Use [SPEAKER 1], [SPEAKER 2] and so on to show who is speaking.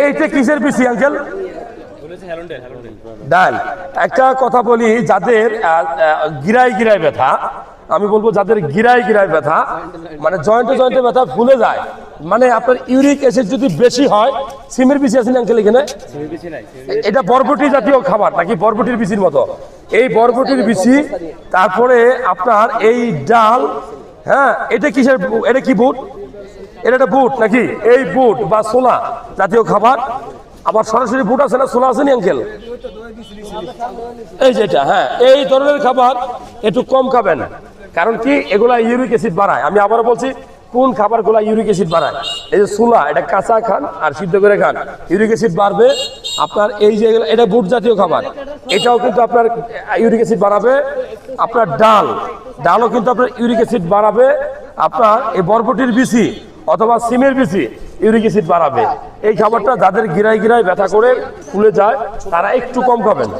[SPEAKER 1] এইটা কিসের BC uncle? ডাল। একটা কথা বলি, যাদের গিরায় গিরায় ব্যথা, আমি বলবো যাদের গিরায় গিরায় ব্যথা, মানে জয়েন্টে জয়েন্টে ব্যথা ফুলে যায়, মানে আপনার ইউরিক অ্যাসিড যদি বেশি হয়, সিমের বিসি আছে আঙ্কেল এখানে? এটা বরবটি জাতীয় খাবার নাকি বরবটির বিচির মতো? এই বরবটির বিচি, তারপরে আপনার এই ডাল, হ্যাঁ এটা কিসের? এটা কি বুট? এটা একটা বুট নাকি? এই বুট বা ছোলা জাতীয় খাবার। আবার সরাসরি বুট আছে না, ছোলা আছে নি আঙ্কেল? এই যেটা, হ্যাঁ এই ধরনের খাবার একটু কম খাবেন। কারণ কি, এগুলা ইউরিক অ্যাসিড বাড়ায়। আমি আবারও বলছি, কোন খাবারগুলা ইউরিক অ্যাসিড বাড়ায়? এই যে ছোলা, এটা কাঁচা খান আর সিদ্ধ করে খান, ইউরিক অ্যাসিড বাড়বে আপনার। এই যে এটা বুট জাতীয় খাবার, এটাও কিন্তু আপনার ইউরিক অ্যাসিড বাড়াবে। আপনার ডালও কিন্তু আপনার ইউরিক অ্যাসিড বাড়াবে। আপনার এই বরবটির বিচি অথবা সিমের বিচি ইউরিক অ্যাসিড বাড়াবে। এই খাবারটা যাদের গিরায় গিরায় ব্যথা করে ফুলে যায়, তারা একটু কম খাবেন।